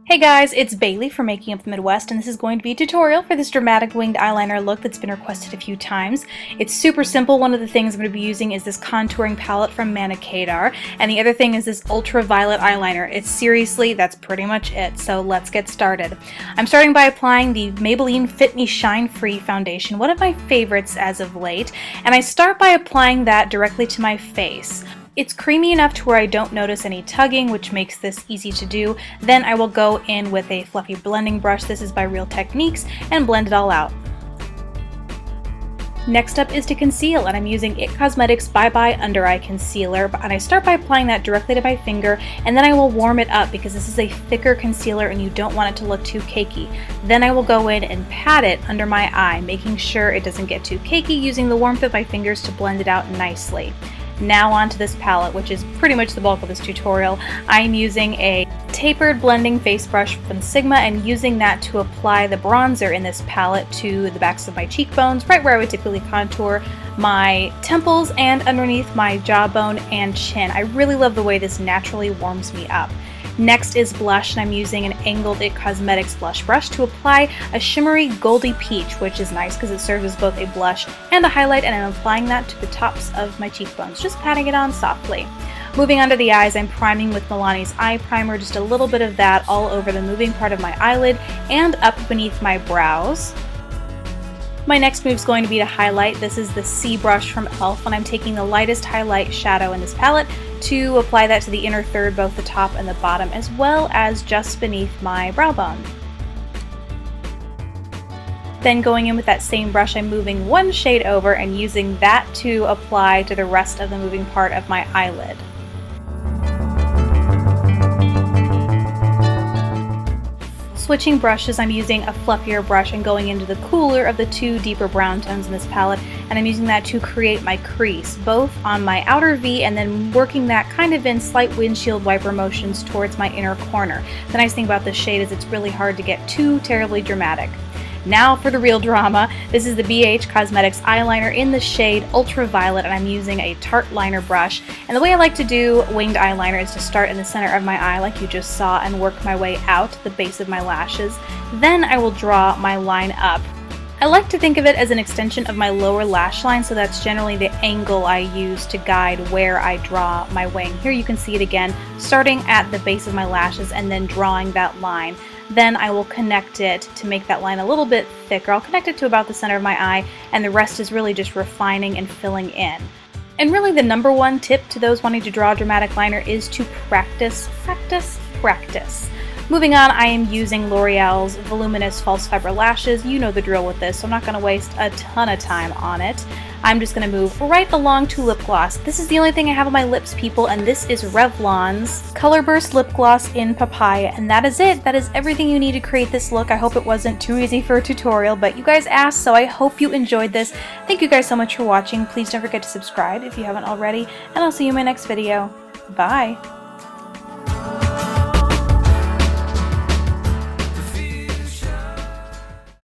Hey guys, it's Bailey from Making Up the Midwest, and this is going to be a tutorial for this dramatic winged eyeliner look that's been requested a few times. It's super simple. One of the things I'm going to be using is this contouring palette from Manicadar, and the other thing is this Ultraviolet eyeliner. It's seriously, that's pretty much it, so let's get started. I'm starting by applying the Maybelline Fit Me Shine Free foundation, one of my favorites as of late, and I start by applying that directly to my face. It's creamy enough to where I don't notice any tugging, which makes this easy to do. Then I will go in with a fluffy blending brush, this is by Real Techniques, and blend it all out. Next up is to conceal, and I'm using IT Cosmetics Bye Bye Under Eye Concealer, and I start by applying that directly to my finger, and then I will warm it up because this is a thicker concealer and you don't want it to look too cakey. Then I will go in and pat it under my eye, making sure it doesn't get too cakey, using the warmth of my fingers to blend it out nicely. Now onto this palette, which is pretty much the bulk of this tutorial. I'm using a tapered blending face brush from Sigma and using that to apply the bronzer in this palette to the backs of my cheekbones, right where I would typically contour my temples and underneath my jawbone and chin. I really love the way this naturally warms me up. Next is blush, and I'm using an angled IT Cosmetics blush brush to apply a shimmery goldy peach, which is nice because it serves as both a blush and a highlight, and I'm applying that to the tops of my cheekbones, just patting it on softly. Moving under the eyes, I'm priming with Milani's eye primer, just a little bit of that all over the moving part of my eyelid and up beneath my brows. My next move is going to be to highlight. This is the C brush from e.l.f. and I'm taking the lightest highlight shadow in this palette to apply that to the inner third, both the top and the bottom, as well as just beneath my brow bone. Then going in with that same brush, I'm moving one shade over and using that to apply to the rest of the moving part of my eyelid. Switching brushes, I'm using a fluffier brush and going into the cooler of the two deeper brown tones in this palette, and I'm using that to create my crease, both on my outer V and then working that kind of in slight windshield wiper motions towards my inner corner. The nice thing about this shade is it's really hard to get too terribly dramatic. Now for the real drama. This is the BH Cosmetics eyeliner in the shade Ultraviolet, and I'm using a Tarte liner brush. And the way I like to do winged eyeliner is to start in the center of my eye like you just saw and work my way out to the base of my lashes. Then I will draw my line up. I like to think of it as an extension of my lower lash line, so that's generally the angle I use to guide where I draw my wing. Here you can see it again, starting at the base of my lashes and then drawing that line. Then I will connect it to make that line a little bit thicker. I'll connect it to about the center of my eye, and the rest is really just refining and filling in. And really the number one tip to those wanting to draw a dramatic liner is to practice, practice, practice. Moving on, I am using L'Oreal's Voluminous False Fiber Lashes. You know the drill with this, so I'm not going to waste a ton of time on it. I'm just going to move right along to lip gloss. This is the only thing I have on my lips, people, and this is Revlon's Color Burst Lip Gloss in Papaya, and that is it. That is everything you need to create this look. I hope it wasn't too easy for a tutorial, but you guys asked, so I hope you enjoyed this. Thank you guys so much for watching. Please don't forget to subscribe if you haven't already, and I'll see you in my next video. Bye!